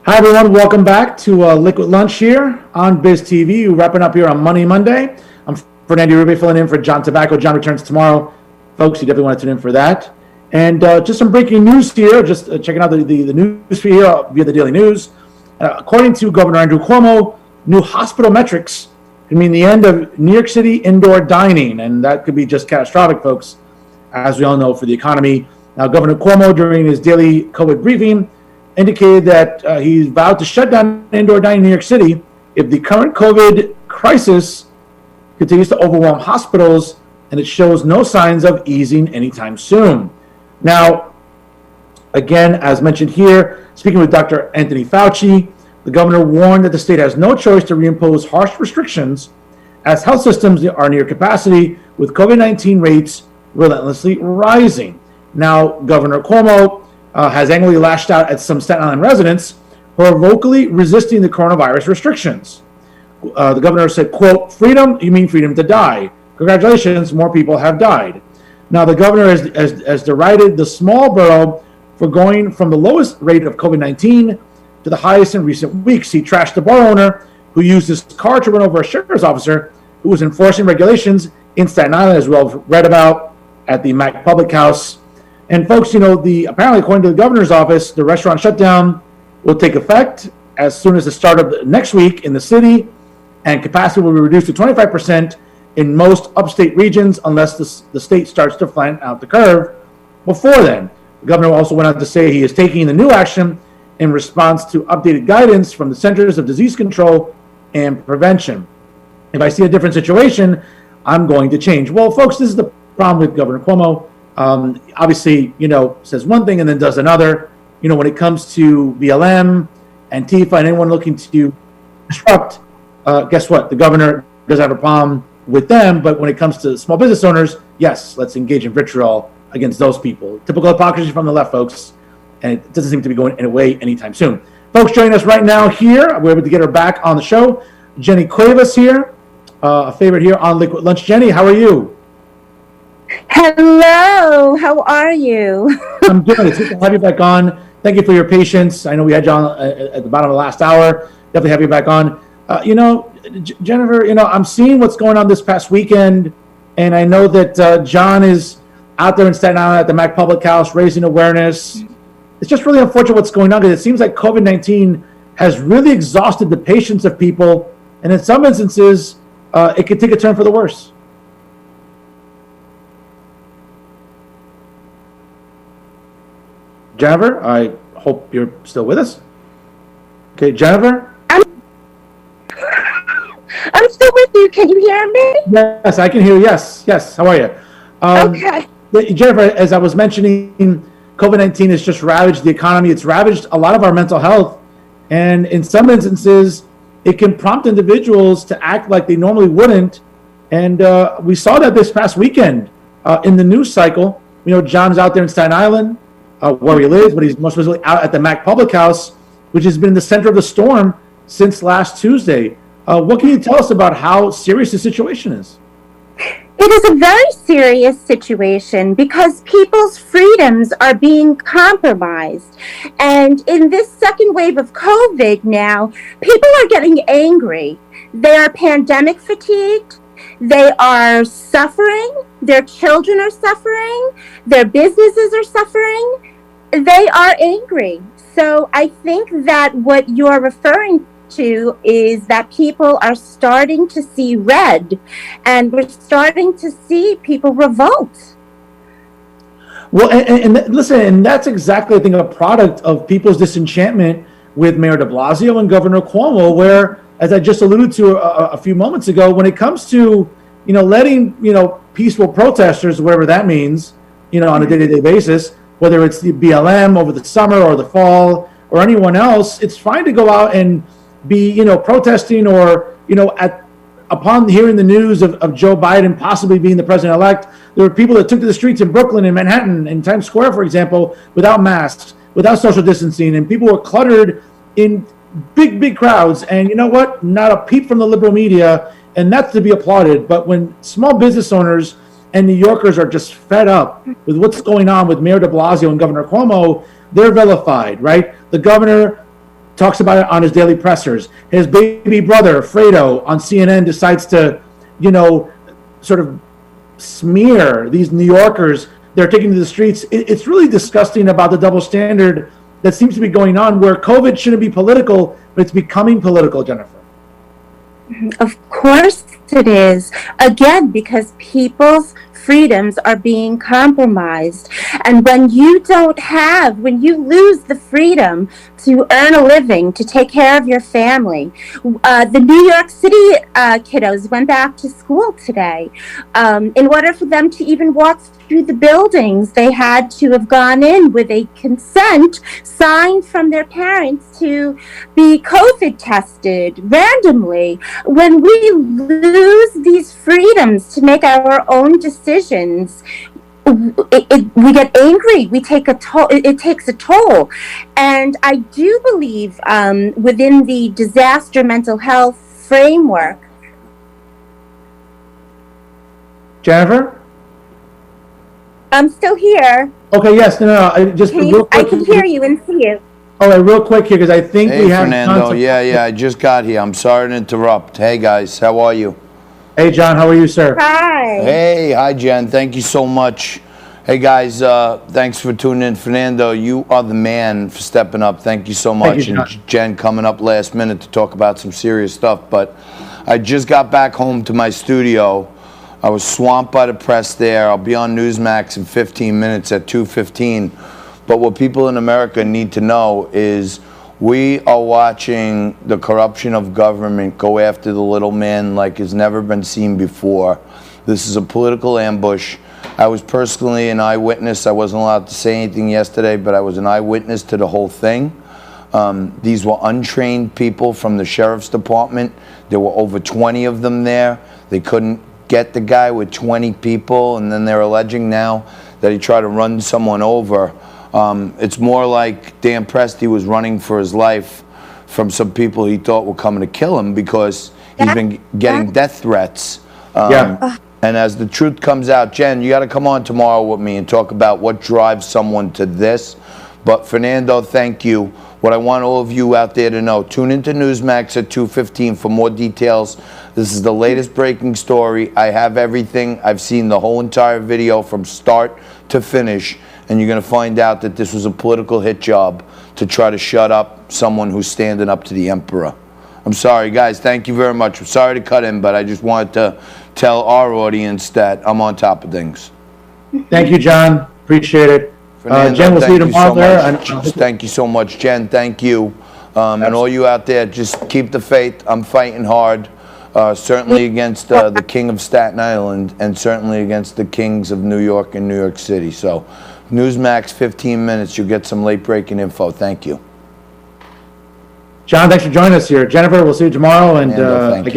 Hi, everyone. Welcome back to Liquid Lunch here on Biz TV. We're wrapping up here on Money Monday. I'm Fernando Uribe filling in for John Tabacco. John returns tomorrow. Folks, you definitely want to tune in for that. And just some breaking news here, just checking out the news feed here via the Daily News. According to Governor Andrew Cuomo, new hospital metrics could mean the end of New York City indoor dining, and that could be just catastrophic, folks, as we all know, for the economy. Now, Governor Cuomo, during his daily COVID briefing, indicated that he's vowed to shut down indoor dining in New York City if the current COVID crisis continues to overwhelm hospitals, and it shows no signs of easing anytime soon. Now, again, as mentioned here, speaking with Dr. Anthony Fauci, the governor warned that the state has no choice to reimpose harsh restrictions as health systems are near capacity with COVID-19 rates relentlessly rising. Now, Governor Cuomo has angrily lashed out at some Staten Island residents who are vocally resisting the coronavirus restrictions. The governor said, quote, "Freedom, you mean freedom to die. Congratulations, more people have died." Now, the governor has derided the small borough for going from the lowest rate of COVID-19 to the highest in recent weeks. He trashed the bar owner who used his car to run over a sheriff's officer who was enforcing regulations in Staten Island, as well read about at the Macks Public House. And folks, apparently, according to the governor's office, the restaurant shutdown will take effect as soon as the start of next week in the city, and capacity will be reduced to 25% in most upstate regions unless the state starts to flatten out the curve before then. The governor also went on to say he is taking the new action in response to updated guidance from the Centers of Disease Control and Prevention. If I see a different situation, I'm going to change. Well, folks, this is the problem with Governor Cuomo. Obviously, says one thing and then does another. When it comes to BLM, Antifa, and anyone looking to disrupt, guess what? The governor doesn't have a problem with them, but when it comes to small business owners, yes, let's engage in vitriol against those people. Typical hypocrisy from the left, folks, and it doesn't seem to be going away anytime soon. Folks, joining us right now here, we're able to get her back on the show. Jenny Cuevas here, a favorite here on Liquid Lunch. Jenny, how are you? Hello, how are you? I'm good. It's good to have you back on. Thank you for your patience. I know we had you on at the bottom of the last hour. Definitely have you back on. Jennifer, I'm seeing what's going on this past weekend, and I know that John is out there in Staten Island at the Macks Public House raising awareness. It's just really unfortunate what's going on because it seems like COVID-19 has really exhausted the patience of people, and in some instances, it could take a turn for the worse. Jennifer, I hope you're still with us. Okay, Jennifer? I'm still with you. Can you hear me? Yes, I can hear you. Yes. How are you? Okay. Jennifer, as I was mentioning, COVID-19 has just ravaged the economy. It's ravaged a lot of our mental health. And in some instances, it can prompt individuals to act like they normally wouldn't. And we saw that this past weekend in the news cycle. John's out there in Staten Island. Where he lives, but he's most recently out at the Macks Public House, which has been in the center of the storm since last Tuesday. What can you tell us about how serious the situation is? It is a very serious situation because people's freedoms are being compromised. And in this second wave of COVID now, people are getting angry. They are pandemic fatigued. They are suffering. Their children are suffering. Their businesses are suffering. They are angry. So I think that what you're referring to is that people are starting to see red, and we're starting to see people revolt. Well, and listen, and that's exactly, I think, a product of people's disenchantment with Mayor de Blasio and Governor Cuomo, where, as I just alluded to a few moments ago, when it comes to, letting, peaceful protesters, whatever that means, on a day-to-day basis, whether it's the BLM over the summer or the fall or anyone else, it's fine to go out and be, protesting or, upon hearing the news of Joe Biden possibly being the president-elect, there were people that took to the streets in Brooklyn and Manhattan and Times Square, for example, without masks, without social distancing, and people were cluttered in big crowds. And you know what? Not a peep from the liberal media, and that's to be applauded. But when small business owners and New Yorkers are just fed up with what's going on with Mayor de Blasio and Governor Cuomo, they're vilified, right? The governor talks about it on his daily pressers. His baby brother, Fredo, on CNN decides to, sort of smear these New Yorkers. They're taking to the streets. It's really disgusting about the double standard that seems to be going on, where COVID shouldn't be political, but it's becoming political, Jennifer. Of course it is. Again, because people's freedoms are being compromised. And when you lose the freedom to earn a living, to take care of your family. The New York City kiddos went back to school today. In order for them to even walk through the buildings, they had to have gone in with a consent signed from their parents to be COVID tested randomly. When we lose these freedoms to make our own decisions, we get angry. We take a toll. It takes a toll, and I do believe within the disaster mental health framework. Jennifer, I'm still here. Okay. Yes. No. I can hear you and see you. All right. Real quick here, because I think we have. Fernando. Yeah. I just got here. I'm sorry to interrupt. Hey guys, how are you? Hey, John, how are you, sir? Hi. Hey, hi, Jen. Thank you so much. Hey, guys, thanks for tuning in. Fernando, you are the man for stepping up. Thank you so much. Thank you, John. And Jen coming up last minute to talk about some serious stuff. But I just got back home to my studio. I was swamped by the press there. I'll be on Newsmax in 15 minutes at 2:15. But what people in America need to know is we are watching the corruption of government go after the little man like has never been seen before. This is a political ambush. I was personally an eyewitness. I wasn't allowed to say anything yesterday, but I was an eyewitness to the whole thing. These were untrained people from the sheriff's department. There were over 20 of them there. They couldn't get the guy with 20 people, and then they're alleging now that he tried to run someone over. It's more like Dan Presti was running for his life from some people he thought were coming to kill him because he's been getting death threats. And as the truth comes out, Jen, you got to come on tomorrow with me and talk about what drives someone to this. But Fernando, thank you. What I want all of you out there to know, tune into Newsmax at 2:15 for more details. This is the latest breaking story. I have everything. I've seen the whole entire video from start to finish. And you're going to find out that this was a political hit job to try to shut up someone who's standing up to the emperor. I'm sorry, guys. Thank you very much. I'm sorry to cut in, but I just wanted to tell our audience that I'm on top of things. Thank you, John. Appreciate it. Fernando, Jen, we'll see you tomorrow there. Thank you so much, Jen. Thank you. And all you out there, just keep the faith. I'm fighting hard, certainly against the king of Staten Island and certainly against the kings of New York and New York City. So Newsmax, 15 minutes. You'll get some late-breaking info. Thank you. John, thanks for joining us here. Jennifer, we'll see you tomorrow. And Fernando, I guess